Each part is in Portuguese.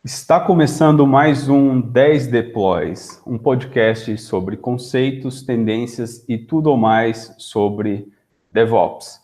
Está começando mais um 10 Deploys, um podcast sobre conceitos, tendências e tudo mais sobre DevOps.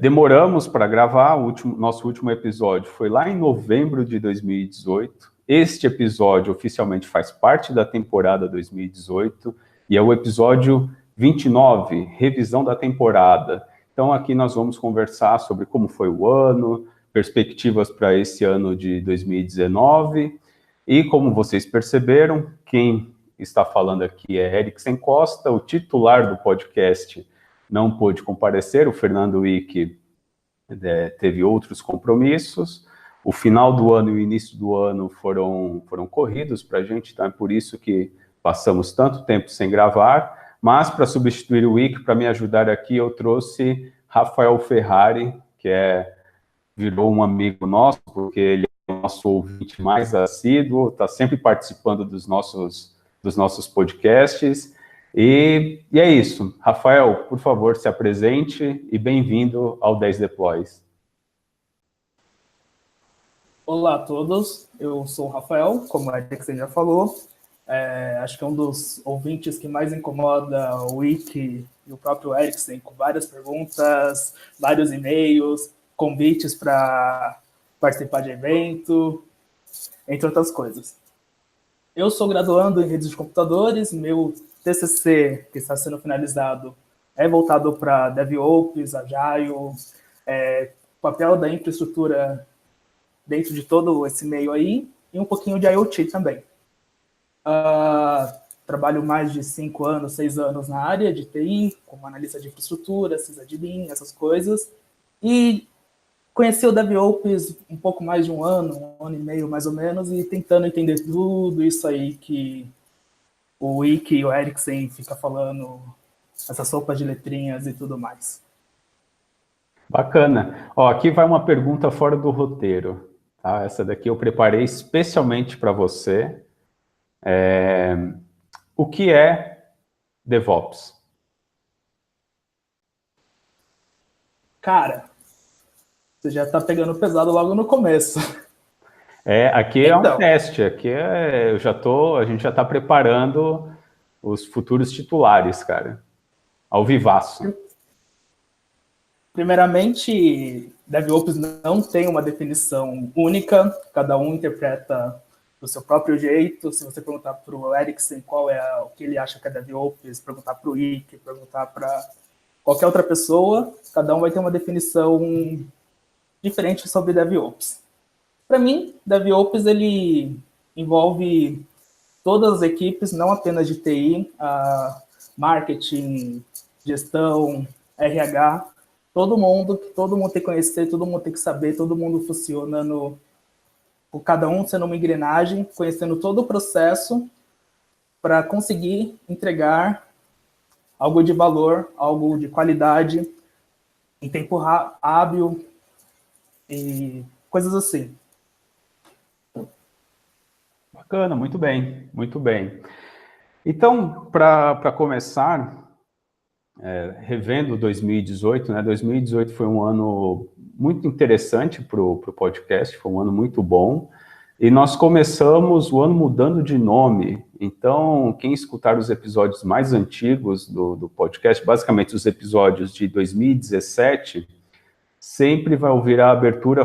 Demoramos para gravar, nosso último episódio foi lá em novembro de 2018. Este episódio oficialmente faz parte da temporada 2018 e é o episódio 29, revisão da temporada. Então aqui nós vamos conversar sobre como foi o ano, perspectivas para esse ano de 2019. E como vocês perceberam, quem está falando aqui é Eriksen Costa, o titular do podcast não pôde comparecer, o Fernando Wick teve outros compromissos. O final do ano e o início do ano foram corridos para a gente, então é por isso que passamos tanto tempo sem gravar. Mas para substituir o Wick, para me ajudar aqui, eu trouxe Rafael Ferrari, que virou um amigo nosso, porque ele é o nosso ouvinte mais assíduo, está sempre participando dos nossos podcasts. E é isso. Rafael, por favor, se apresente e bem-vindo ao 10 Deploys. Olá a todos, eu sou o Rafael, como a Eriksen já falou. Acho que é um dos ouvintes que mais incomoda o Wiki e o próprio Eriksen, com várias perguntas, vários e-mails, convites para participar de evento, entre outras coisas. Eu sou graduando em redes de computadores, meu TCC, que está sendo finalizado, é voltado para DevOps, Agile, papel da infraestrutura dentro de todo esse meio aí, e um pouquinho de IoT também. Trabalho mais de 5 anos, 6 anos na área de TI, como analista de infraestrutura, sysadmin, essas coisas, e conheci o DevOps um pouco mais de um ano e meio mais ou menos, e tentando entender tudo isso aí que o Wiki e o Eriksen fica falando, essa sopa de letrinhas e tudo mais. Bacana. Aqui vai uma pergunta fora do roteiro. Tá? Essa daqui eu preparei especialmente para você. O que é DevOps? Cara, você já está pegando pesado logo no começo. Aqui é um teste, a gente já está preparando os futuros titulares, cara, ao vivaço. Primeiramente, DevOps não tem uma definição única, cada um interpreta do seu próprio jeito. Se você perguntar para o Eriksen qual é o que ele acha que é DevOps, perguntar para o Wiki, perguntar para qualquer outra pessoa, cada um vai ter uma definição diferente sobre DevOps. Para mim, DevOps ele envolve todas as equipes, não apenas de TI, marketing, gestão, RH, todo mundo tem que conhecer, todo mundo tem que saber, todo mundo funciona cada um sendo uma engrenagem, conhecendo todo o processo para conseguir entregar algo de valor, algo de qualidade, em tempo hábil e coisas assim. Bacana, muito bem, muito bem. Então, para começar, revendo 2018, né? 2018 foi um ano muito interessante para o podcast, foi um ano muito bom, e nós começamos o ano mudando de nome. Então, quem escutar os episódios mais antigos do podcast, basicamente os episódios de 2017, sempre vai ouvir a abertura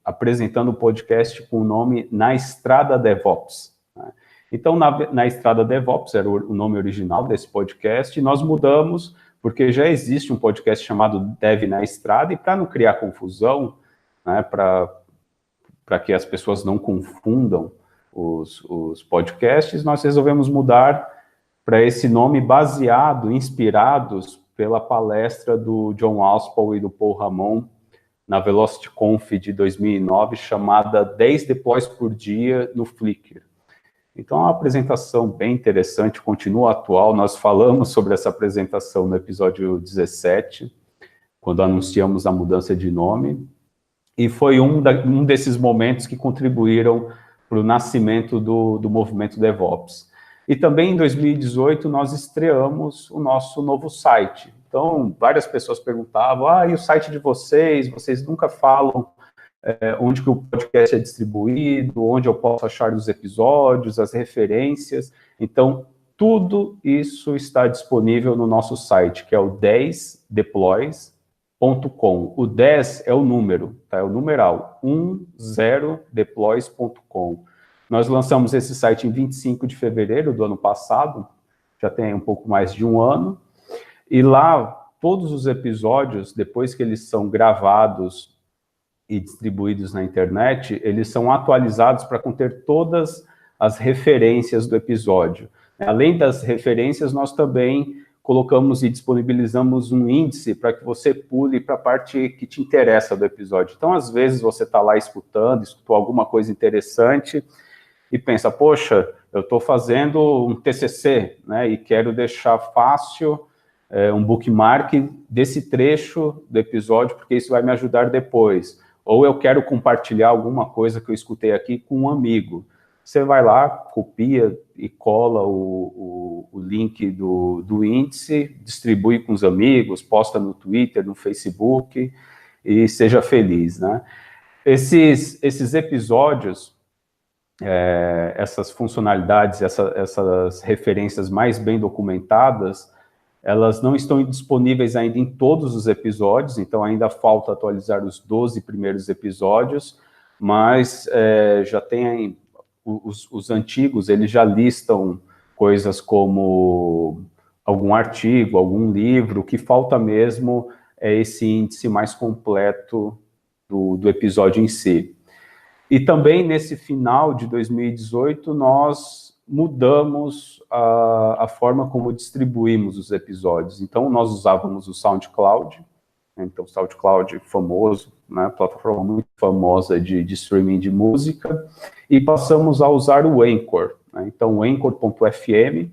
apresentando o podcast com o nome Na Estrada DevOps. Né? Então, na Estrada DevOps era o nome original desse podcast, e nós mudamos porque já existe um podcast chamado Dev na Estrada, e para não criar confusão, né, para que as pessoas não confundam os podcasts, nós resolvemos mudar para esse nome inspirados pela palestra do John Aspel e do Paul Ramon na VelocityConf de 2009, chamada 10 deploys por dia no Flickr. Então, é uma apresentação bem interessante, continua atual. Nós falamos sobre essa apresentação no episódio 17, quando anunciamos a mudança de nome, e foi um desses momentos que contribuíram para o nascimento do movimento DevOps. E também em 2018 nós estreamos o nosso novo site. Então, várias pessoas perguntavam, e o site de vocês nunca falam onde que o podcast é distribuído, onde eu posso achar os episódios, as referências. Então, tudo isso está disponível no nosso site, que é o 10deploys.com. O 10 é o número, tá? É o numeral, 10deploys.com. Nós lançamos esse site em 25 de fevereiro do ano passado, já tem um pouco mais de um ano, e lá todos os episódios, depois que eles são gravados e distribuídos na internet, eles são atualizados para conter todas as referências do episódio. Além das referências, nós também colocamos e disponibilizamos um índice para que você pule para a parte que te interessa do episódio. Então, às vezes, você está lá escutou alguma coisa interessante e pensa, poxa, eu estou fazendo um TCC, né, e quero deixar fácil um bookmark desse trecho do episódio, porque isso vai me ajudar depois. Ou eu quero compartilhar alguma coisa que eu escutei aqui com um amigo. Você vai lá, copia e cola o link do índice, distribui com os amigos, posta no Twitter, no Facebook e seja feliz, né? Esses episódios, essas funcionalidades, essas referências mais bem documentadas, elas não estão disponíveis ainda em todos os episódios, então ainda falta atualizar os 12 primeiros episódios, mas já tem os antigos, eles já listam coisas como algum artigo, algum livro, o que falta mesmo é esse índice mais completo do episódio em si. E também nesse final de 2018, nós mudamos a forma como distribuímos os episódios. Então, nós usávamos o SoundCloud, então o SoundCloud famoso, né, plataforma muito famosa de streaming de música, e passamos a usar o Anchor, né, então o Anchor.fm,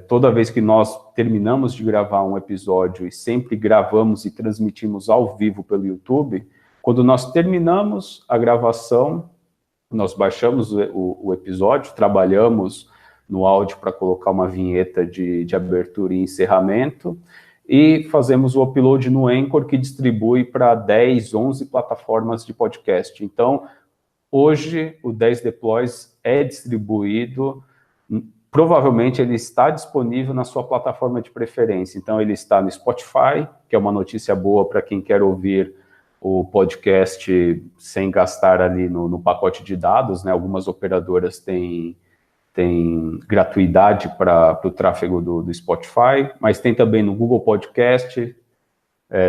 toda vez que nós terminamos de gravar um episódio, e sempre gravamos e transmitimos ao vivo pelo YouTube, quando nós terminamos a gravação, nós baixamos o episódio, trabalhamos no áudio para colocar uma vinheta de abertura e encerramento, e fazemos o upload no Anchor, que distribui para 10, 11 plataformas de podcast. Então, hoje, o 10 Deploys é distribuído, provavelmente ele está disponível na sua plataforma de preferência. Então, ele está no Spotify, que é uma notícia boa para quem quer ouvir o podcast sem gastar ali no pacote de dados, né? Algumas operadoras têm gratuidade para o tráfego do Spotify, mas tem também no Google Podcast,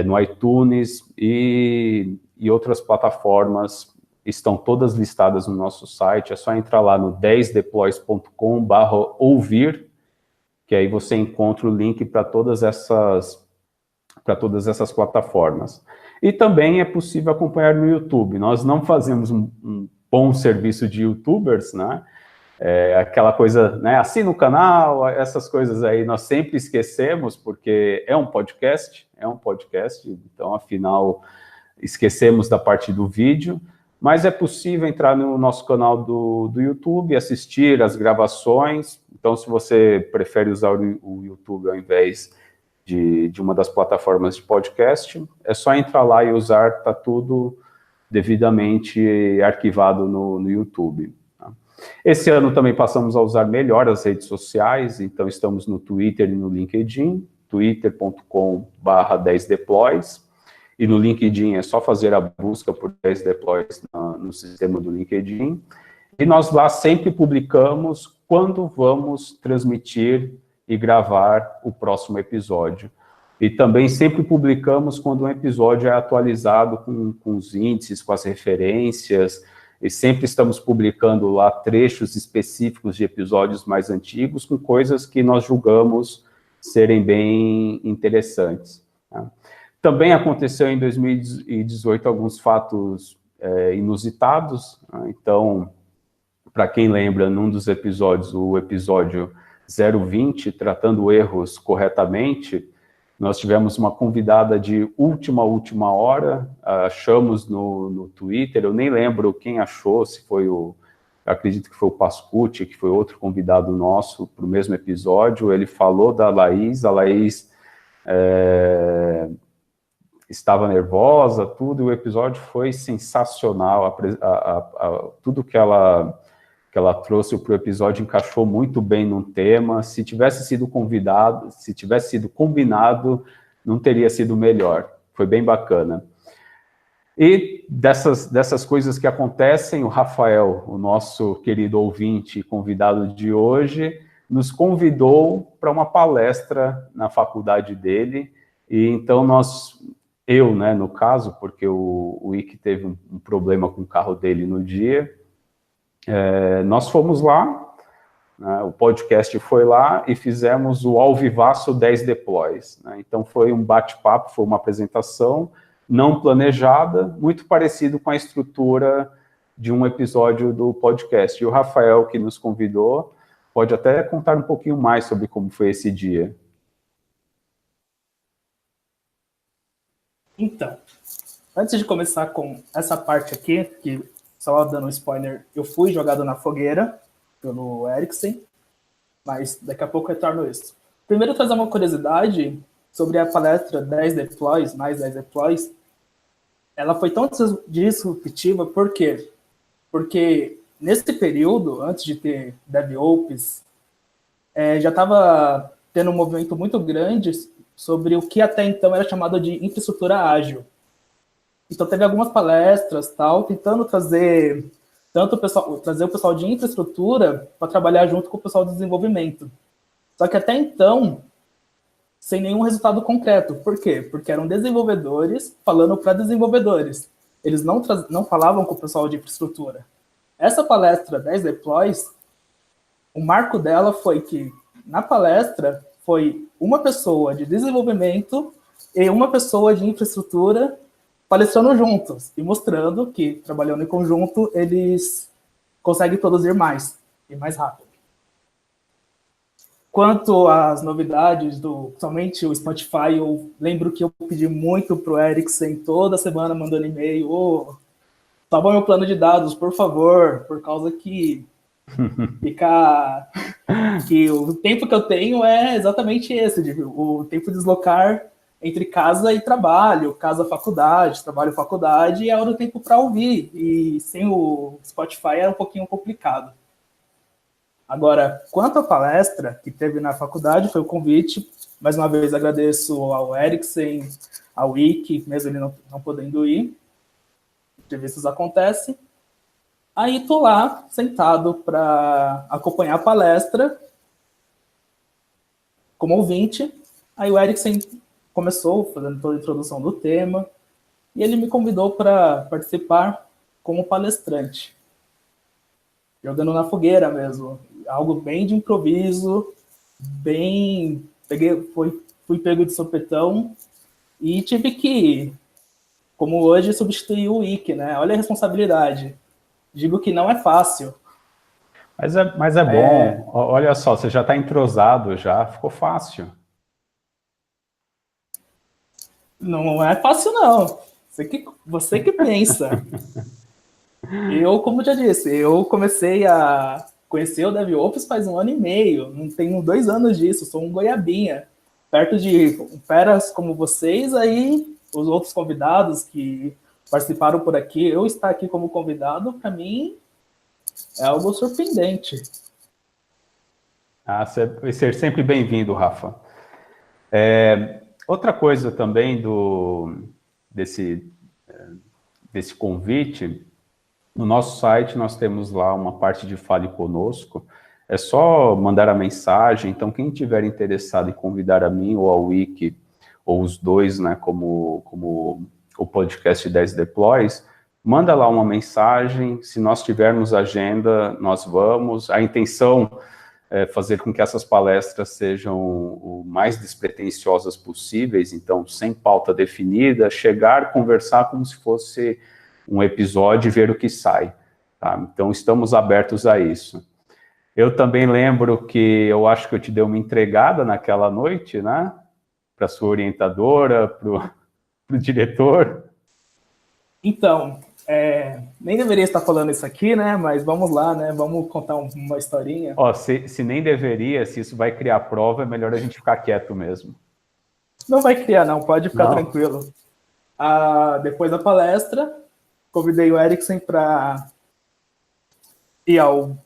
no iTunes e outras plataformas, estão todas listadas no nosso site, é só entrar lá no 10deploys.com/ouvir, que aí você encontra o link para todas essas plataformas. E também é possível acompanhar no YouTube. Nós não fazemos um bom serviço de YouTubers, né? Aquela coisa, né? Assina o canal, essas coisas aí nós sempre esquecemos, porque é um podcast, então, afinal, esquecemos da parte do vídeo, mas é possível entrar no nosso canal do YouTube, assistir as gravações. Então, se você prefere usar o YouTube ao invés de uma das plataformas de podcast, é só entrar lá e usar, está tudo devidamente arquivado no YouTube. Tá? Esse ano também passamos a usar melhor as redes sociais, então estamos no Twitter e no LinkedIn, twitter.com/10deploys, e no LinkedIn é só fazer a busca por 10 Deploys no sistema do LinkedIn, e nós lá sempre publicamos quando vamos transmitir e gravar o próximo episódio. E também sempre publicamos quando um episódio é atualizado com os índices, com as referências, e sempre estamos publicando lá trechos específicos de episódios mais antigos, com coisas que nós julgamos serem bem interessantes. Tá? Também aconteceu em 2018 alguns fatos inusitados, né? Então, para quem lembra, num dos episódios, o episódio 020, tratando erros corretamente, nós tivemos uma convidada de última hora, achamos no Twitter, eu nem lembro quem achou, se foi acredito que foi o Pascucci, que foi outro convidado nosso para o mesmo episódio, ele falou da Laís, a Laís estava nervosa, tudo, e o episódio foi sensacional, tudo que ela trouxe para o episódio encaixou muito bem no tema. Se tivesse sido combinado, não teria sido melhor. Foi bem bacana. E dessas coisas que acontecem, o Rafael, o nosso querido ouvinte e convidado de hoje, nos convidou para uma palestra na faculdade dele. E então eu, né, no caso, porque o Ike teve um problema com o carro dele no dia, nós fomos lá, né, o podcast foi lá e fizemos o Ao Vivaço 10 Deploys. Né? Então foi um bate-papo, foi uma apresentação não planejada, muito parecido com a estrutura de um episódio do podcast. E o Rafael, que nos convidou, pode até contar um pouquinho mais sobre como foi esse dia. Então, antes de começar com essa parte aqui, que só dando um spoiler, eu fui jogado na fogueira pelo Eriksen, mas daqui a pouco eu retorno isso. Primeiro, trazer uma curiosidade sobre a palestra 10 Deploys, mais 10 Deploys. Ela foi tão disruptiva, por quê? Porque nesse período, antes de ter DevOps, já estava tendo um movimento muito grande sobre o que até então era chamado de infraestrutura ágil. Então teve algumas palestras, tentando trazer o pessoal de infraestrutura para trabalhar junto com o pessoal de desenvolvimento. Só que até então, sem nenhum resultado concreto. Por quê? Porque eram desenvolvedores falando para desenvolvedores. Eles não falavam com o pessoal de infraestrutura. Essa palestra 10 Deploys, o marco dela foi que, na palestra, foi uma pessoa de desenvolvimento e uma pessoa de infraestrutura palestrando juntos e mostrando que, trabalhando em conjunto, eles conseguem produzir mais e mais rápido. Quanto às novidades somente o Spotify, eu lembro que eu pedi muito para o Eriksen toda semana mandando e-mail, salva meu plano de dados, por favor, por causa que que o tempo que eu tenho é exatamente esse, o tempo de deslocar entre casa e trabalho, casa-faculdade, trabalho-faculdade, é o tempo para ouvir, e sem o Spotify era um pouquinho complicado. Agora, quanto à palestra que teve na faculdade, foi o convite, mais uma vez agradeço ao Eriksen, ao Ike, mesmo ele não podendo ir, entrevistas acontecem. Aí estou lá, sentado para acompanhar a palestra, como ouvinte. Aí o Eriksen começou fazendo toda a introdução do tema, e ele me convidou para participar como palestrante, jogando na fogueira mesmo, algo bem de improviso, fui pego de sopetão, e tive que, como hoje, substituir o Ike, né? Olha a responsabilidade. Digo que não é fácil. Mas é bom. Olha só, você já está entrosado, já ficou fácil. Não é fácil, não. Você que pensa. Eu, como já disse, eu comecei a conhecer o DevOps faz 1 ano e meio. Não tenho 2 anos disso, sou um goiabinha. Perto de feras como vocês, aí os outros convidados que participaram por aqui, eu estar aqui como convidado, para mim, é algo surpreendente. Ser sempre bem-vindo, Rafa. Outra coisa também desse convite, no nosso site nós temos lá uma parte de Fale Conosco, é só mandar a mensagem, então quem tiver interessado em convidar a mim ou ao Ike, ou os dois, né, como o podcast 10 Deploys, manda lá uma mensagem, se nós tivermos agenda, nós vamos. A intenção é fazer com que essas palestras sejam o mais despretensiosas possíveis, então, sem pauta definida, chegar, conversar como se fosse um episódio e ver o que sai. Tá? Então, estamos abertos a isso. Eu também lembro que eu acho que eu te dei uma entregada naquela noite, né? Para sua orientadora, para o diretor. Então, nem deveria estar falando isso aqui, né? Mas vamos lá, né? Vamos contar uma historinha. Se nem deveria, se isso vai criar prova, é melhor a gente ficar quieto mesmo. Não vai criar, não. Pode ficar tranquilo. Depois da palestra, convidei o Eriksen para ir ao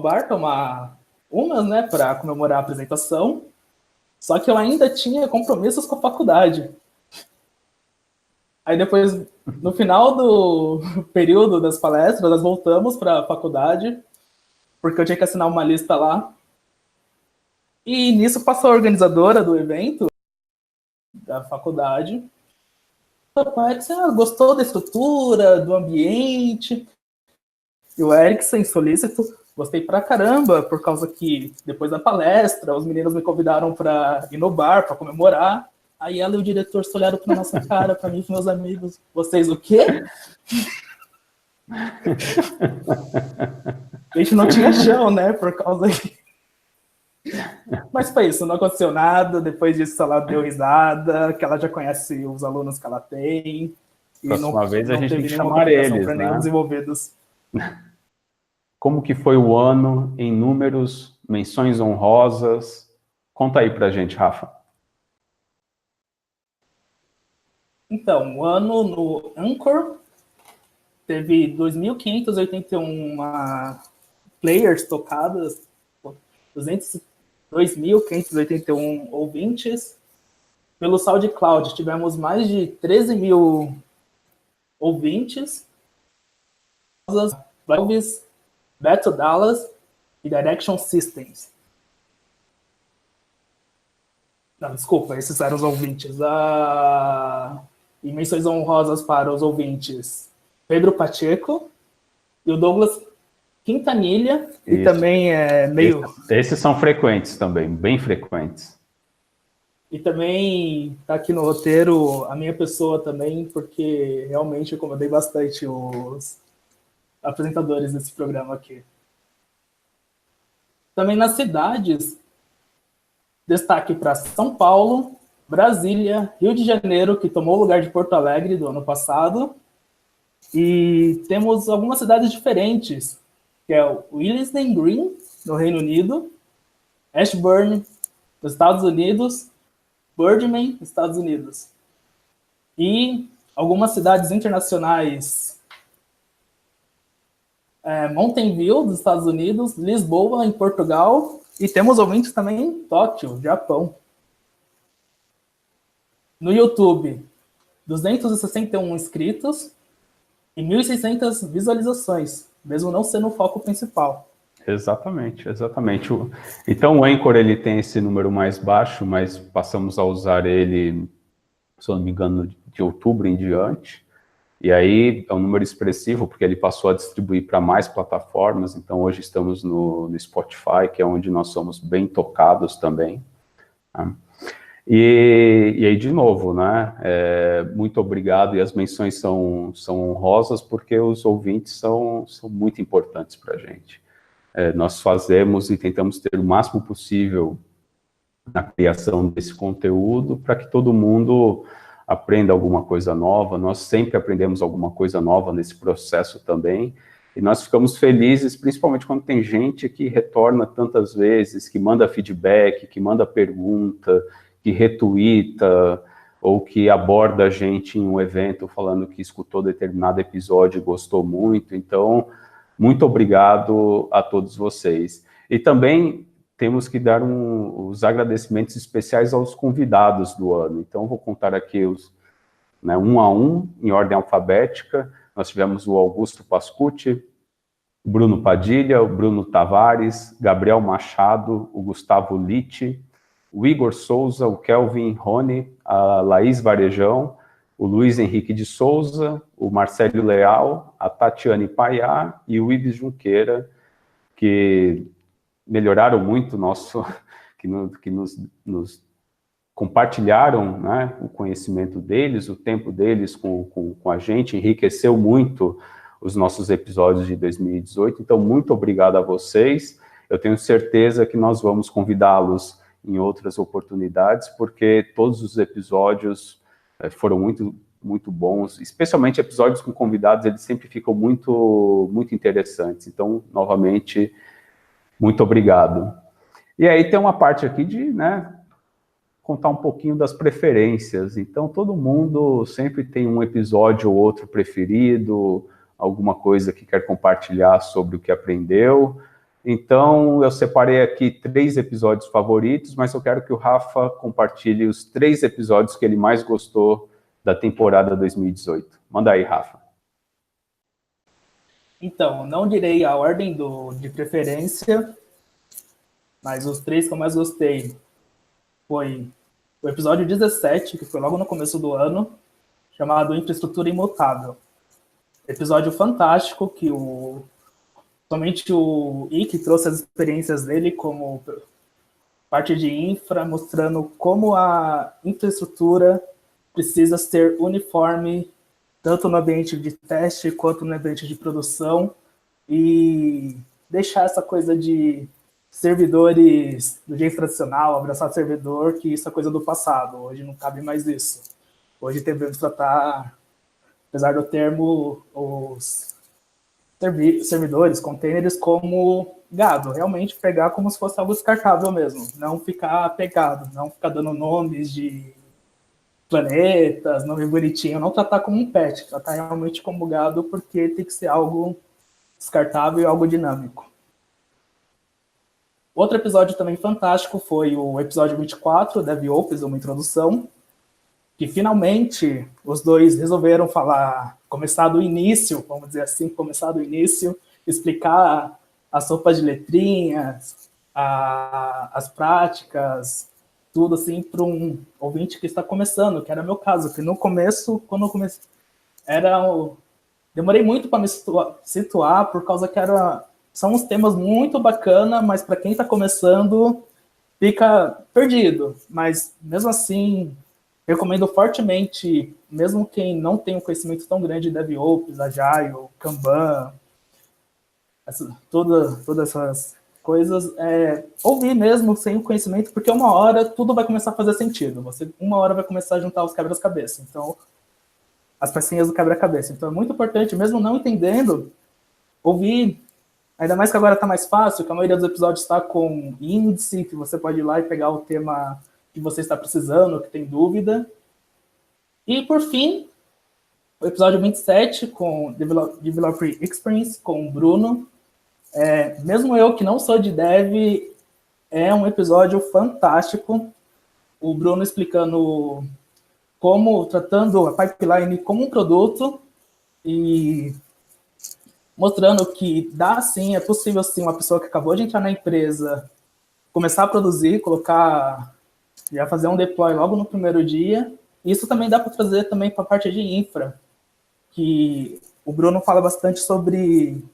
bar tomar umas, né, para comemorar a apresentação. Só que eu ainda tinha compromissos com a faculdade. Aí depois, no final do período das palestras, nós voltamos para a faculdade, porque eu tinha que assinar uma lista lá. E nisso passou a organizadora do evento, da faculdade. O Eriksen gostou da estrutura, do ambiente. E o Eriksen, solícito, gostei pra caramba, por causa que depois da palestra, os meninos me convidaram para ir no bar, para comemorar. Aí ela e o diretor se olharam pra nossa cara, para mim e meus amigos. Vocês o quê? A gente não tinha chão, né? Por causa que... Mas foi isso, não aconteceu nada. Depois disso, ela deu risada, que ela já conhece os alunos que ela tem. E Próxima vez a gente tem que nenhuma chamar eles, para nenhum desenvolvidos. Como que foi o ano em números, menções honrosas? Conta aí pra gente, Rafa. Então, o ano no Anchor teve 2.581 players tocadas, 2.581 ouvintes. Pelo SoundCloud, tivemos mais de 13 mil ouvintes. Valves, Beto Dallas e Direction Systems. Não, desculpa, esses eram os ouvintes. E menções honrosas para os ouvintes Pedro Pacheco e o Douglas Quintanilha, e também é meio... Esses são frequentes também, bem frequentes. E também tá aqui no roteiro a minha pessoa também, porque realmente eu incomodei bastante os apresentadores desse programa aqui. Também nas cidades, destaque para São Paulo, Brasília, Rio de Janeiro, que tomou o lugar de Porto Alegre do ano passado, e temos algumas cidades diferentes, que é o Willesden Green, no Reino Unido, Ashburn, nos Estados Unidos, Birdman, Estados Unidos. E algumas cidades internacionais, Mountain View, dos Estados Unidos, Lisboa, em Portugal, e temos ouvintes também em Tóquio, Japão. No YouTube, 261 inscritos e 1.600 visualizações, mesmo não sendo o foco principal. Exatamente, exatamente. Então o Anchor ele tem esse número mais baixo, mas passamos a usar ele, se eu não me engano, de outubro em diante. E aí é um número expressivo, porque ele passou a distribuir para mais plataformas. Então hoje estamos no Spotify, que é onde nós somos bem tocados também. Tá? E aí, de novo, né, muito obrigado, e as menções são honrosas, porque os ouvintes são muito importantes para a gente. Nós fazemos e tentamos ter o máximo possível na criação desse conteúdo, para que todo mundo aprenda alguma coisa nova. Nós sempre aprendemos alguma coisa nova nesse processo também, e nós ficamos felizes, principalmente quando tem gente que retorna tantas vezes, que manda feedback, que manda pergunta, que retuita, ou que aborda a gente em um evento falando que escutou determinado episódio e gostou muito. Então, muito obrigado a todos vocês. E também temos que dar os agradecimentos especiais aos convidados do ano. Então, vou contar aqui um a um, em ordem alfabética. Nós tivemos o Augusto Pascucci, o Bruno Padilha, o Bruno Tavares, Gabriel Machado, o Gustavo Litti, o Igor Souza, o Kelvin Rony, a Laís Varejão, o Luiz Henrique de Souza, o Marcelo Leal, a Tatiane Paiá e o Ives Junqueira, que melhoraram muito que nos compartilharam, né, o conhecimento deles, o tempo deles com a gente, enriqueceu muito os nossos episódios de 2018. Então, muito obrigado a vocês. Eu tenho certeza que nós vamos convidá-los em outras oportunidades, porque todos os episódios foram muito, muito bons, especialmente episódios com convidados, eles sempre ficam muito, muito interessantes. Então, novamente, muito obrigado. E aí tem uma parte aqui de, né, contar um pouquinho das preferências. Então, todo mundo sempre tem um episódio ou outro preferido, alguma coisa que quer compartilhar sobre o que aprendeu. Então, eu separei aqui 3 episódios favoritos, mas eu quero que o Rafa compartilhe os 3 episódios que ele mais gostou da temporada 2018. Manda aí, Rafa. Então, não direi a ordem de preferência, mas os 3 que eu mais gostei foi o episódio 17, que foi logo no começo do ano, chamado Infraestrutura Imutável. Episódio fantástico, que somente o Ike trouxe as experiências dele como parte de infra, mostrando como a infraestrutura precisa ser uniforme, tanto no ambiente de teste quanto no ambiente de produção, e deixar essa coisa de servidores do jeito tradicional, abraçar servidor, que isso é coisa do passado. Hoje não cabe mais isso. Hoje devemos tratar, apesar do termo, os servidores, containers, como gado. Realmente pegar como se fosse algo descartável mesmo. Não ficar apegado, não ficar dando nomes de planetas, nome bonitinho. Não tratar como um pet, tratar realmente como gado, porque tem que ser algo descartável e algo dinâmico. Outro episódio também fantástico foi o episódio 24, DevOps, uma introdução, que finalmente os dois resolveram começar do início, vamos dizer assim, explicar as sopas de letrinhas, as práticas, tudo assim para um ouvinte que está começando, que era meu caso, que no começo, quando eu comecei, demorei muito para me situar, por causa que são uns temas muito bacanas, mas para quem está começando, fica perdido. Mas, mesmo assim, recomendo fortemente, mesmo quem não tem um conhecimento tão grande de DevOps, Agile, Kanban, todas essas coisas, ouvir mesmo sem o conhecimento, porque uma hora tudo vai começar a fazer sentido. Uma hora vai começar a juntar os quebra-cabeça. Então, as pecinhas do quebra-cabeça. Então, é muito importante, mesmo não entendendo, ouvir. Ainda mais que agora está mais fácil, que a maioria dos episódios está com índice, que você pode ir lá e pegar o tema que você está precisando, que tem dúvida. E, por fim, o episódio 27, com Developer Experience, com o Bruno. Mesmo eu, que não sou de dev, é um episódio fantástico. O Bruno explicando tratando a pipeline como um produto e mostrando que é possível sim uma pessoa que acabou de entrar na empresa começar a produzir, já fazer um deploy logo no primeiro dia. Isso também dá para trazer também para a parte de infra, que o Bruno fala bastante sobre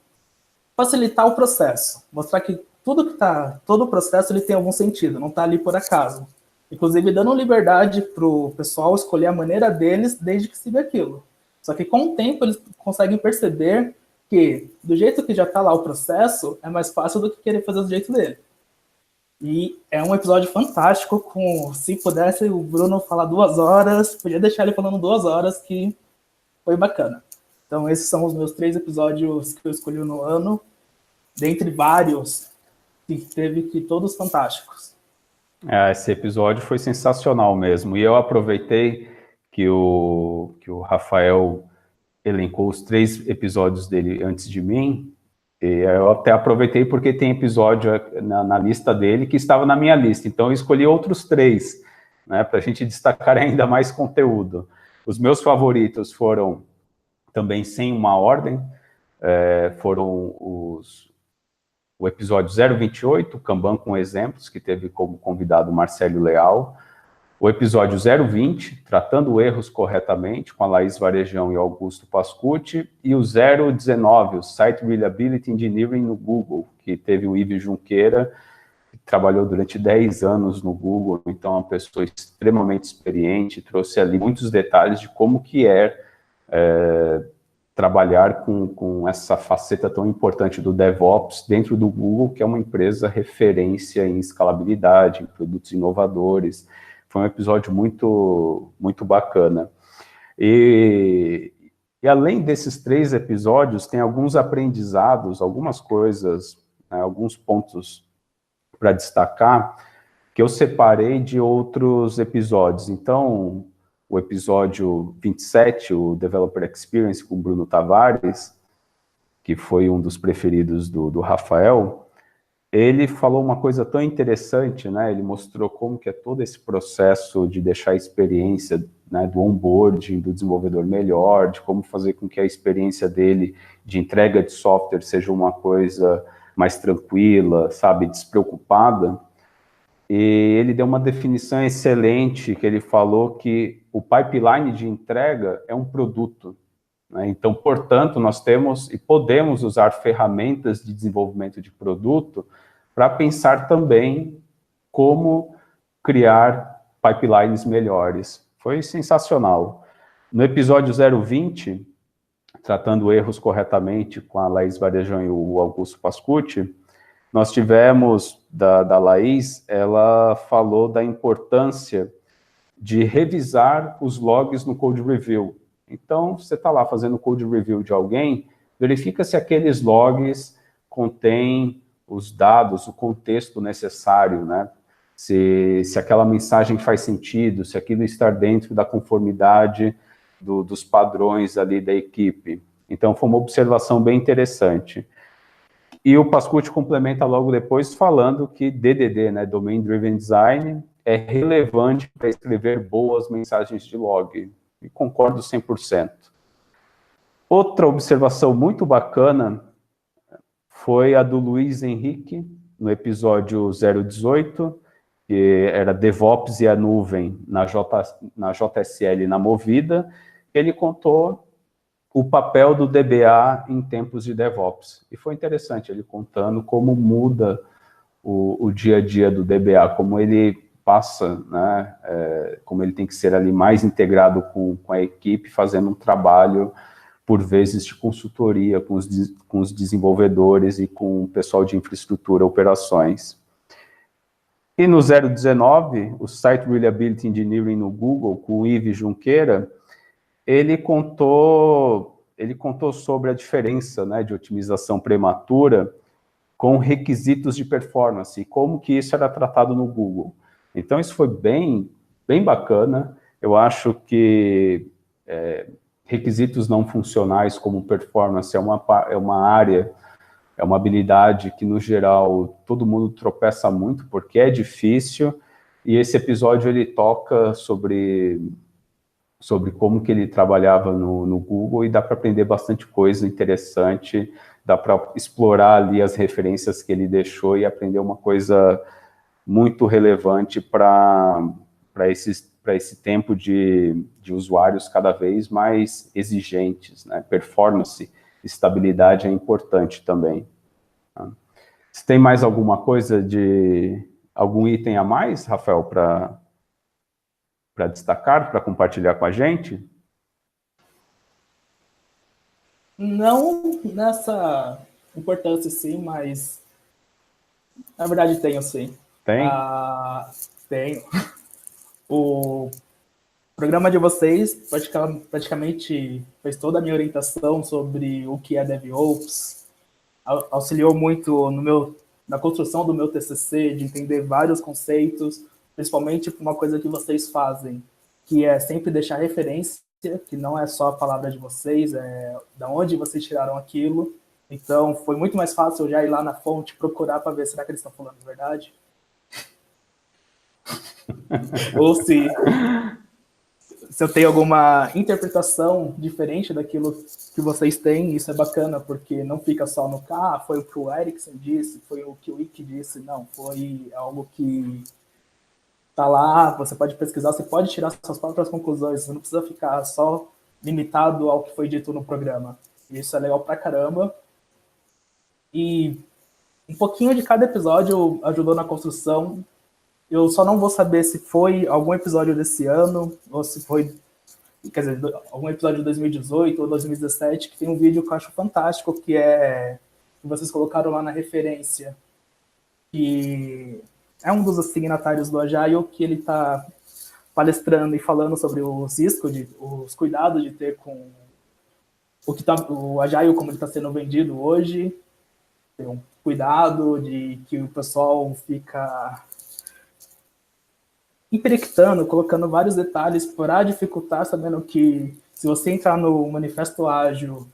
facilitar o processo, mostrar que todo o processo ele tem algum sentido, não está ali por acaso. Inclusive dando liberdade para o pessoal escolher a maneira deles, desde que siga aquilo. Só que com o tempo eles conseguem perceber que do jeito que já está lá o processo, é mais fácil do que querer fazer do jeito dele. E é um episódio fantástico, se pudesse o Bruno falar 2 horas, podia deixar ele falando 2 horas, que foi bacana. Então esses são os meus 3 episódios que eu escolhi no ano, dentre vários que teve, que todos fantásticos. Esse episódio foi sensacional mesmo, e eu aproveitei que o Rafael elencou os 3 episódios dele antes de mim, e eu até aproveitei porque tem episódio na lista dele que estava na minha lista, então eu escolhi outros 3, né, para a gente destacar ainda mais conteúdo. Os meus favoritos foram, também sem uma ordem, foram o episódio 028, Kanban com exemplos, que teve como convidado o Marcelo Leal, o episódio 020, Tratando Erros Corretamente, com a Laís Varejão e Augusto Pascucci, e o 019, o Site Reliability Engineering no Google, que teve o Yves Junqueira, que trabalhou durante 10 anos no Google, então é uma pessoa extremamente experiente, trouxe ali muitos detalhes de como que trabalhar com essa faceta tão importante do DevOps dentro do Google, que é uma empresa referência em escalabilidade, em produtos inovadores. Foi um episódio muito, muito bacana. E além desses 3 episódios, tem alguns aprendizados, algumas coisas, né, alguns pontos para destacar. que eu separei de outros episódios. Então, o episódio 27, o Developer Experience com Bruno Tavares, que foi um dos preferidos do Rafael, ele falou uma coisa tão interessante, né? Ele mostrou como que é todo esse processo de deixar a experiência, né, do onboarding do desenvolvedor melhor, de como fazer com que a experiência dele de entrega de software seja uma coisa mais tranquila, sabe, despreocupada. E ele deu uma definição excelente, que ele falou que o pipeline de entrega é um produto, né? Então, portanto, nós temos e podemos usar ferramentas de desenvolvimento de produto para pensar também como criar pipelines melhores. Foi sensacional. No episódio 020, tratando erros corretamente com a Laís Varejão e o Augusto Pascucci, nós tivemos da Laís, ela falou da importância de revisar os logs no code review. Então, você está lá fazendo code review de alguém, verifica se aqueles logs contêm os dados, o contexto necessário, né? Se aquela mensagem faz sentido, se aquilo está dentro da conformidade dos padrões ali da equipe. Então, foi uma observação bem interessante. E o Pascucci complementa logo depois falando que DDD, né, Domain Driven Design, é relevante para escrever boas mensagens de log. E concordo 100%. Outra observação muito bacana foi a do Luiz Henrique, no episódio 018, que era DevOps e a nuvem na JSL na Movida. Ele contou o papel do DBA em tempos de DevOps. E foi interessante ele contando como muda o dia a dia do DBA, como ele passa, né, como ele tem que ser ali mais integrado com a equipe, fazendo um trabalho, por vezes, de consultoria com os desenvolvedores e com o pessoal de infraestrutura, operações. E no 019, o Site Reliability Engineering no Google, com o Yves Junqueira, ele contou sobre a diferença, né, de otimização prematura com requisitos de performance e como que isso era tratado no Google. Então, isso foi bem bacana. Eu acho que requisitos não funcionais como performance é uma área, é uma habilidade que, no geral, todo mundo tropeça muito porque é difícil, e esse episódio ele toca sobre como que ele trabalhava no Google, e dá para aprender bastante coisa interessante, dá para explorar ali as referências que ele deixou e aprender uma coisa muito relevante para esse tempo de usuários cada vez mais exigentes, né? Performance, estabilidade é importante também. Tá? Você tem mais alguma coisa algum item a mais, Rafael, para destacar, para compartilhar com a gente? Não nessa importância, sim, mas na verdade tenho, sim. Tem? Tenho. O programa de vocês praticamente fez toda a minha orientação sobre o que é DevOps, auxiliou muito na construção do meu TCC, de entender vários conceitos, principalmente por uma coisa que vocês fazem, que é sempre deixar referência, que não é só a palavra de vocês, é da onde vocês tiraram aquilo. Então, foi muito mais fácil eu já ir lá na fonte, procurar para ver, será que eles estão falando a verdade? Ou se eu tenho alguma interpretação diferente daquilo que vocês têm, isso é bacana, porque não fica só no foi o que o Erickson disse, foi o que o Ike disse, não, foi algo que tá lá, você pode pesquisar, você pode tirar suas próprias conclusões, você não precisa ficar só limitado ao que foi dito no programa. Isso é legal pra caramba. E um pouquinho de cada episódio ajudou na construção. Eu só não vou saber se foi algum episódio desse ano, ou se foi, quer dizer, algum episódio de 2018 ou 2017, que tem um vídeo que eu acho fantástico, que vocês colocaram lá na referência, que é um dos signatários do Agile, que ele está palestrando e falando sobre os riscos, os cuidados de ter com o Agile, como ele está sendo vendido hoje, ter um cuidado de que o pessoal fica empirictando, colocando vários detalhes para dificultar, sabendo que se você entrar no Manifesto Ágil,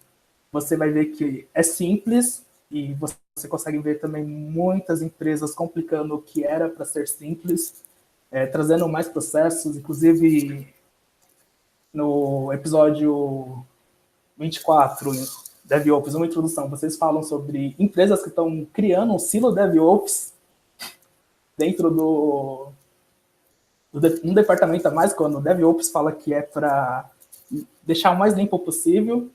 você vai ver que é simples e você consegue ver também muitas empresas complicando o que era para ser simples, trazendo mais processos, inclusive no episódio 24, DevOps, uma introdução, vocês falam sobre empresas que estão criando um silo DevOps dentro um departamento a mais, quando o DevOps fala que é para deixar o mais limpo possível,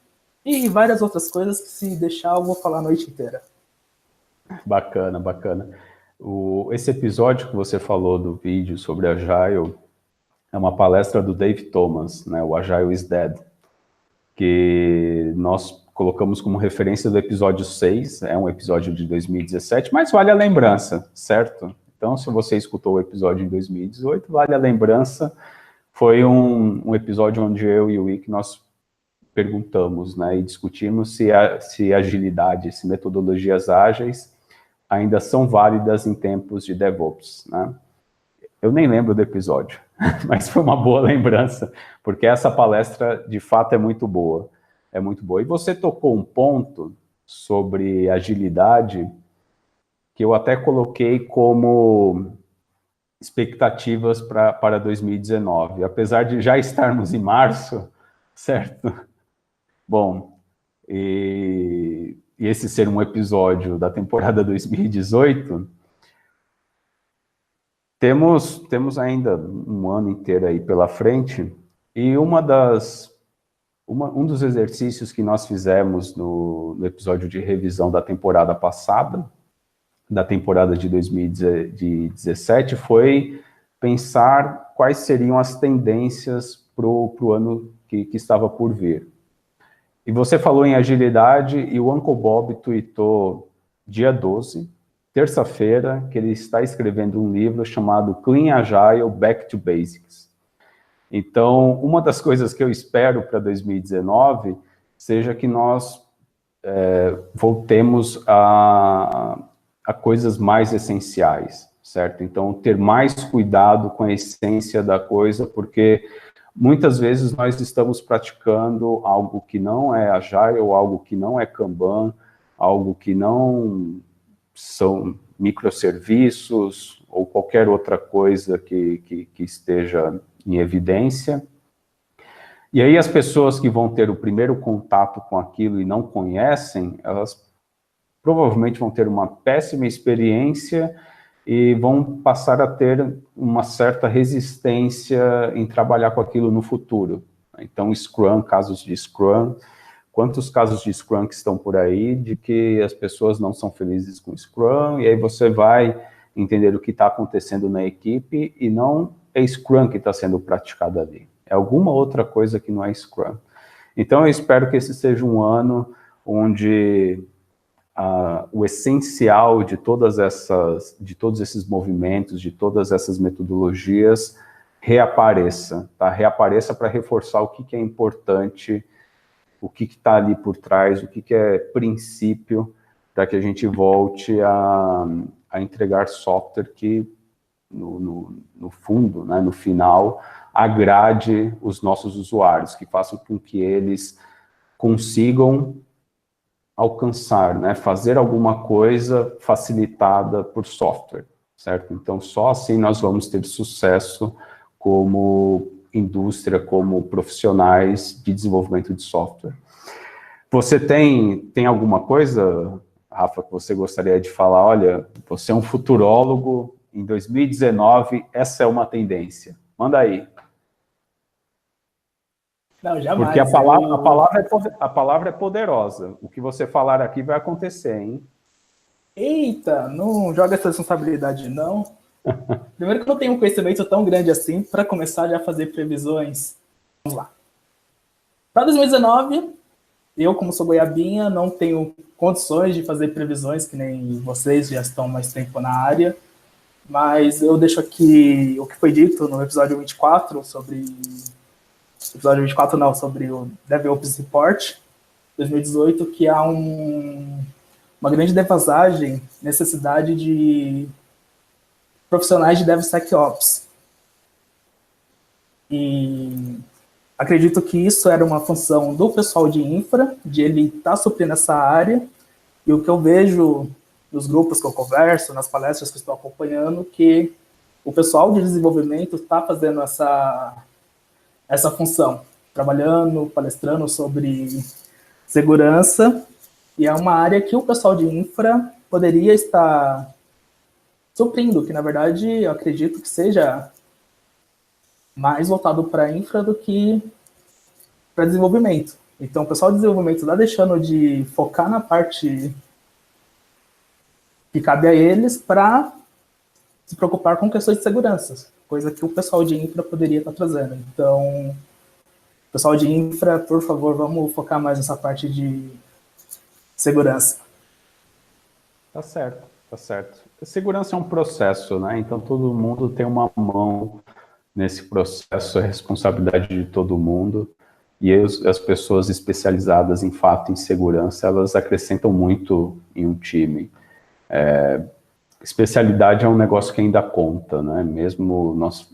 e várias outras coisas que, se deixar, eu vou falar a noite inteira. Bacana, bacana. Esse episódio que você falou do vídeo sobre Agile é uma palestra do Dave Thomas, né, o Agile is Dead, que nós colocamos como referência do episódio 6, é um episódio de 2017, mas vale a lembrança, certo? Então, se você escutou o episódio em 2018, vale a lembrança. Foi um episódio onde eu e o Wick, nós perguntamos, né, e discutimos se agilidade, se metodologias ágeis ainda são válidas em tempos de DevOps, né? Eu nem lembro do episódio, mas foi uma boa lembrança, porque essa palestra, de fato, é muito boa. É muito boa. E você tocou um ponto sobre agilidade que eu até coloquei como expectativas para 2019. Apesar de já estarmos em março, certo? Bom, e esse ser um episódio da temporada 2018, temos ainda um ano inteiro aí pela frente, e um dos exercícios que nós fizemos no episódio de revisão da temporada passada, da temporada de 2017, foi pensar quais seriam as tendências para o ano que estava por vir. E você falou em agilidade, e o Uncle Bob tweetou dia 12, terça-feira, que ele está escrevendo um livro chamado Clean Agile Back to Basics. Então, uma das coisas que eu espero para 2019 seja que nós voltemos a coisas mais essenciais, certo? Então, ter mais cuidado com a essência da coisa, porque muitas vezes nós estamos praticando algo que não é Agile, ou algo que não é Kanban, algo que não são microserviços, ou qualquer outra coisa que esteja em evidência. E aí as pessoas que vão ter o primeiro contato com aquilo e não conhecem, elas provavelmente vão ter uma péssima experiência e vão passar a ter uma certa resistência em trabalhar com aquilo no futuro. Então, Scrum, casos de Scrum, quantos casos de Scrum que estão por aí, de que as pessoas não são felizes com Scrum, e aí você vai entender o que está acontecendo na equipe, e não é Scrum que está sendo praticado ali. É alguma outra coisa que não é Scrum. Então, eu espero que esse seja um ano onde o essencial de todos esses movimentos, de todas essas metodologias, reapareça, tá? Reapareça para reforçar o que é importante, o que está ali por trás, o que é princípio, para que a gente volte a entregar software que, no fundo, né, no final, agrade os nossos usuários, que façam com que eles consigam alcançar, né, fazer alguma coisa facilitada por software, certo? Então, só assim nós vamos ter sucesso como indústria, como profissionais de desenvolvimento de software. Você tem alguma coisa, Rafa, que você gostaria de falar? Olha, você é um futurólogo, em 2019, essa é uma tendência. Manda aí. Não, jamais. Porque a palavra é poderosa. O que você falar aqui vai acontecer, hein? Eita, não joga essa responsabilidade, não. Primeiro que eu não tenho um conhecimento tão grande assim para começar já a fazer previsões. Vamos lá. Para 2019, eu, como sou goiabinha, não tenho condições de fazer previsões, que nem vocês já estão mais tempo na área, mas eu deixo aqui o que foi dito no episódio 24 sobre... Episódio 24 não, sobre o DevOps Report 2018, que há uma grande necessidade de profissionais de DevSecOps. E acredito que isso era uma função do pessoal de infra, de ele estar suprindo essa área. E o que eu vejo nos grupos que eu converso, nas palestras que estou acompanhando, que o pessoal de desenvolvimento está fazendo essa função, trabalhando, palestrando sobre segurança, e é uma área que o pessoal de infra poderia estar suprindo, que na verdade eu acredito que seja mais voltado para infra do que para desenvolvimento. Então, o pessoal de desenvolvimento está deixando de focar na parte que cabe a eles para se preocupar com questões de segurança, coisa que o pessoal de infra poderia estar trazendo. Então, pessoal de infra, por favor, vamos focar mais nessa parte de segurança. Tá certo, tá certo. A segurança é um processo, né? Então todo mundo tem uma mão nesse processo, é responsabilidade de todo mundo. E as pessoas especializadas em fato em segurança, elas acrescentam muito em um time. Especialidade é um negócio que ainda conta, né? Mesmo nós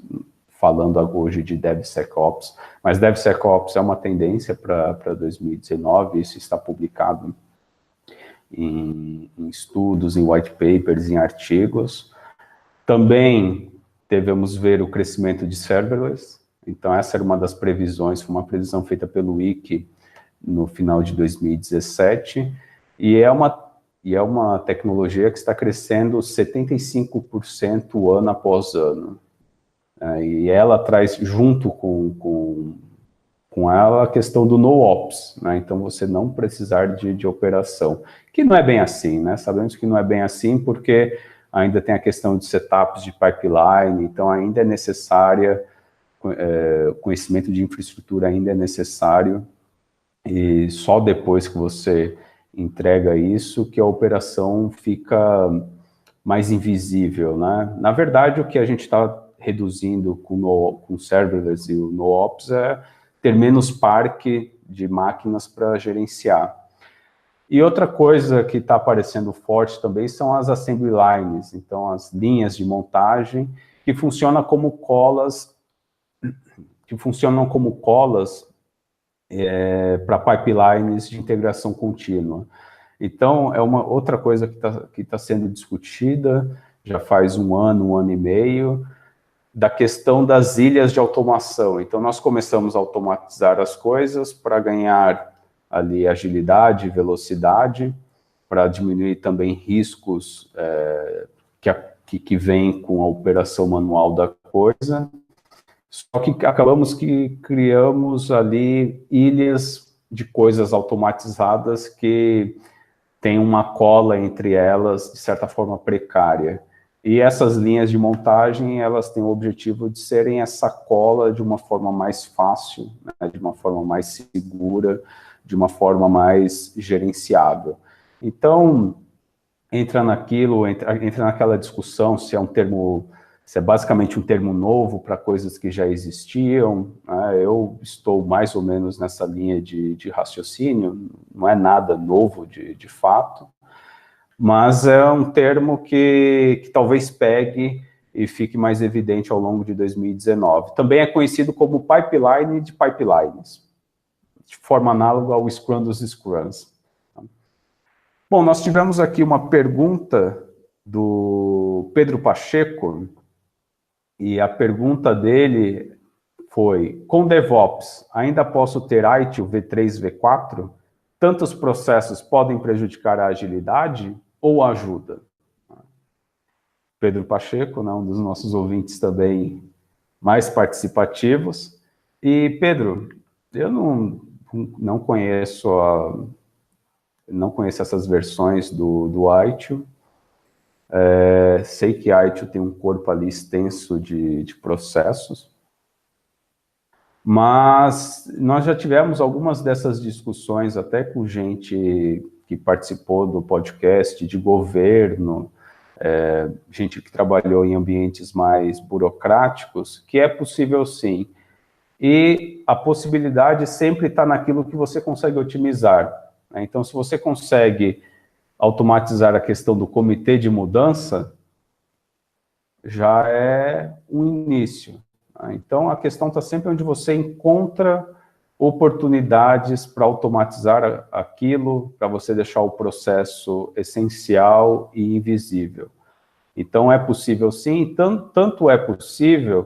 falando hoje de DevSecOps, mas DevSecOps é uma tendência para 2019, isso está publicado em estudos, em white papers, em artigos. Também devemos ver o crescimento de serverless, então essa era uma das previsões, foi uma previsão feita pelo Wiki no final de 2017, e é uma tecnologia que está crescendo 75% ano após ano. E ela traz junto com ela a questão do no-ops, né? Então você não precisar de operação, que não é bem assim, né? Sabemos que não é bem assim porque ainda tem a questão de setups de pipeline, então ainda é necessária, conhecimento de infraestrutura ainda é necessário, e só depois que você entrega isso que a operação fica mais invisível, né? Na verdade, o que a gente está reduzindo com serverless e o no-ops é ter menos parque de máquinas para gerenciar. E outra coisa que está aparecendo forte também são as assembly lines, então as linhas de montagem que funcionam como colas, para pipelines de integração contínua. Então, é uma outra coisa que tá sendo discutida, já faz um ano e meio, da questão das ilhas de automação. Então, nós começamos a automatizar as coisas para ganhar ali agilidade, velocidade, para diminuir também riscos que vêm com a operação manual da coisa. Só que acabamos que criamos ali ilhas de coisas automatizadas que tem uma cola entre elas, de certa forma precária. E essas linhas de montagem, elas têm o objetivo de serem essa cola de uma forma mais fácil, né, de uma forma mais segura, de uma forma mais gerenciável. Então, entra naquela discussão se é basicamente um termo novo para coisas que já existiam, né? Eu estou mais ou menos nessa linha de raciocínio, não é nada novo de fato, mas é um termo que talvez pegue e fique mais evidente ao longo de 2019. Também é conhecido como pipeline de pipelines, de forma análoga ao Scrum dos Scrums. Bom, nós tivemos aqui uma pergunta do Pedro Pacheco, e a pergunta dele foi: com DevOps, ainda posso ter ITIL V3, V4? Tantos processos podem prejudicar a agilidade ou ajuda? Pedro Pacheco, né, um dos nossos ouvintes também mais participativos. E, Pedro, eu não conheço essas versões do ITIL. Sei que ITIL tem um corpo ali extenso de processos, mas nós já tivemos algumas dessas discussões até com gente que participou do podcast, de governo, gente que trabalhou em ambientes mais burocráticos, que é possível sim. E a possibilidade sempre está naquilo que você consegue otimizar, né? Então, se você consegue automatizar a questão do comitê de mudança, já é um início. Então, a questão está sempre onde você encontra oportunidades para automatizar aquilo, para você deixar o processo essencial e invisível. Então, é possível sim, tanto é possível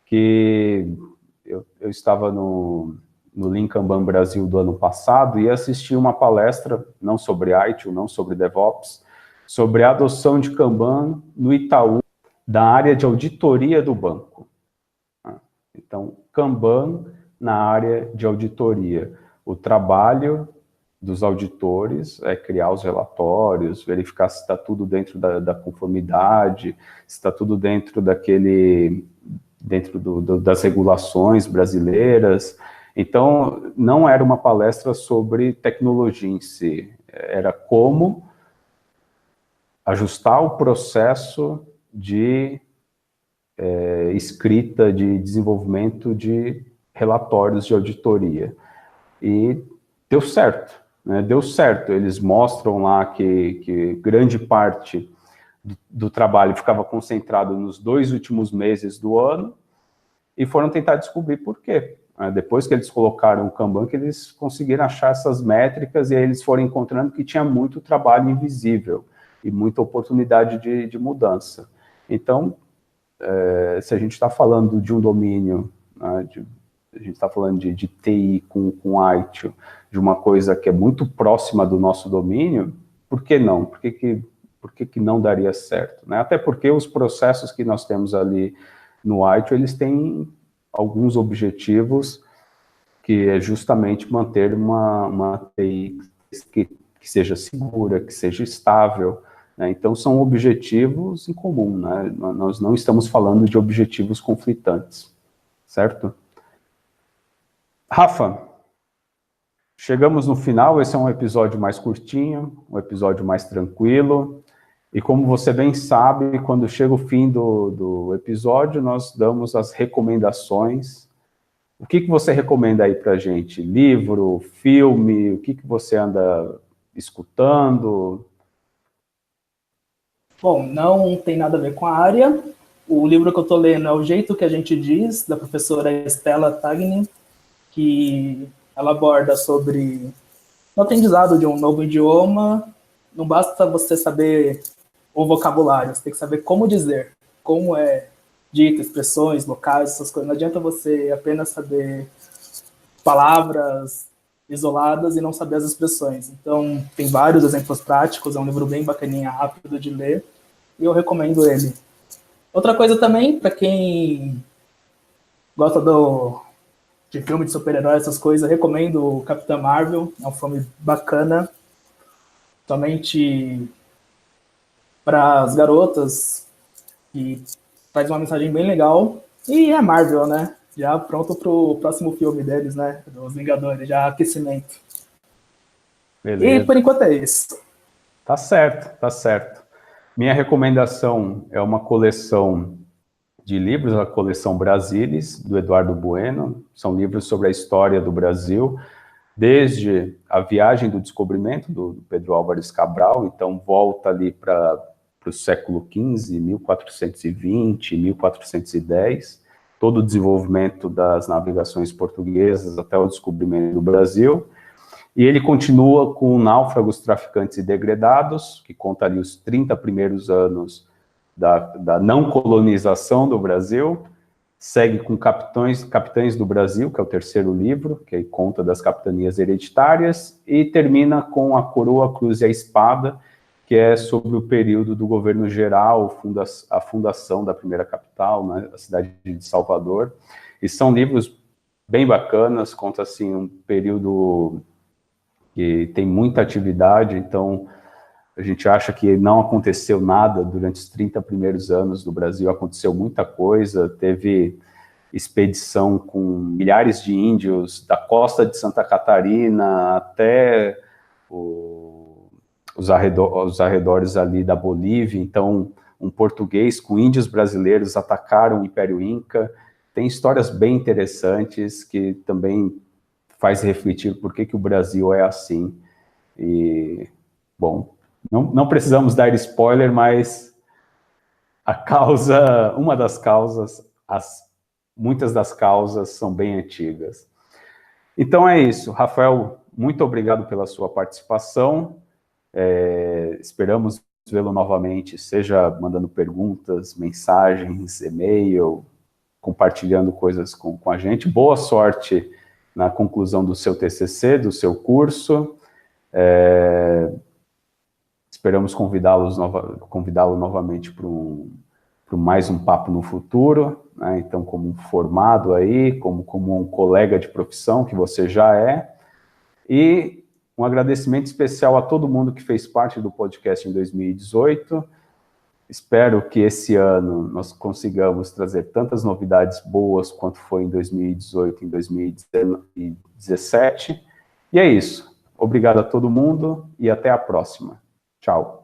que eu estava no Lean Kanban Brasil do ano passado e assisti uma palestra, não sobre ITIL, não sobre DevOps, sobre a adoção de Kanban no Itaú, da área de auditoria do banco. Então, Kanban na área de auditoria. O trabalho dos auditores é criar os relatórios, verificar se está tudo dentro da conformidade, se está tudo dentro das regulações brasileiras. Então, não era uma palestra sobre tecnologia em si, era como ajustar o processo de escrita, de desenvolvimento de relatórios de auditoria. E deu certo, né? Deu certo. Eles mostram lá que grande parte do trabalho ficava concentrado nos 2 últimos meses do ano e foram tentar descobrir por quê. Depois que eles colocaram o Kanban, que eles conseguiram achar essas métricas e aí eles foram encontrando que tinha muito trabalho invisível e muita oportunidade de mudança. Então, se a gente está falando de um domínio, né, a gente está falando de TI com ITIL, de uma coisa que é muito próxima do nosso domínio, por que não? Por que não daria certo? Né? Até porque os processos que nós temos ali no ITIL, eles têm alguns objetivos, que é justamente manter uma TI que seja segura, que seja estável. Então, são objetivos em comum, né? Nós não estamos falando de objetivos conflitantes, certo? Rafa, chegamos no final, esse é um episódio mais curtinho, um episódio mais tranquilo, e como você bem sabe, quando chega o fim do episódio, nós damos as recomendações. O que você recomenda aí pra gente? Livro, filme, o que você anda escutando? Bom, não tem nada a ver com a área. O livro que eu estou lendo é O Jeito que a Gente Diz, da professora Stella Tagnin, que ela aborda sobre o aprendizado de um novo idioma. Não basta você saber o vocabulário, você tem que saber como dizer, como é dito, expressões, locais, essas coisas. Não adianta você apenas saber palavras isoladas e não saber as expressões. Então, tem vários exemplos práticos, é um livro bem bacaninha, rápido de ler, e eu recomendo ele. Outra coisa também, para quem gosta de filme de super-herói, essas coisas, recomendo o Capitã Marvel, é um filme bacana, somente para as garotas, e faz uma mensagem bem legal, e é Marvel, né? Já pronto pro próximo filme deles, né? Dos Vingadores, já aquecimento. Beleza. E por enquanto é isso. Tá certo, tá certo. Minha recomendação é uma coleção de livros, a coleção Brasilis, do Eduardo Bueno. São livros sobre a história do Brasil, desde a viagem do descobrimento, do Pedro Álvares Cabral, então volta ali para o século XV, 1420, 1410, todo o desenvolvimento das navegações portuguesas até o descobrimento do Brasil. E ele continua com Náufragos, Traficantes e Degredados, que conta ali os 30 primeiros anos da não colonização do Brasil, segue com Capitães do Brasil, que é o 3º livro, que aí conta das capitanias hereditárias, e termina com A Coroa, a Cruz e a Espada, que é sobre o período do governo geral, a fundação da primeira capital, né, a cidade de Salvador. E são livros bem bacanas, conta assim um período que tem muita atividade, então a gente acha que não aconteceu nada durante os 30 primeiros anos do Brasil, aconteceu muita coisa, teve expedição com milhares de índios da costa de Santa Catarina até os arredores ali da Bolívia, então um português com índios brasileiros atacaram o Império Inca. Tem histórias bem interessantes que também faz refletir por que o Brasil é assim. E, bom, não precisamos dar spoiler, mas uma das causas, as muitas das causas são bem antigas. Então é isso. Rafael, muito obrigado pela sua participação. Esperamos vê-lo novamente, seja mandando perguntas, mensagens, e-mail, compartilhando coisas com a gente. Boa sorte na conclusão do seu TCC, do seu curso. Esperamos convidá-lo novamente para mais um papo no futuro, né? Então, como um formado aí, como um colega de profissão que você já é. E um agradecimento especial a todo mundo que fez parte do podcast em 2018. Espero que esse ano nós consigamos trazer tantas novidades boas quanto foi em 2018 e em 2017. E é isso. Obrigado a todo mundo e até a próxima. Tchau.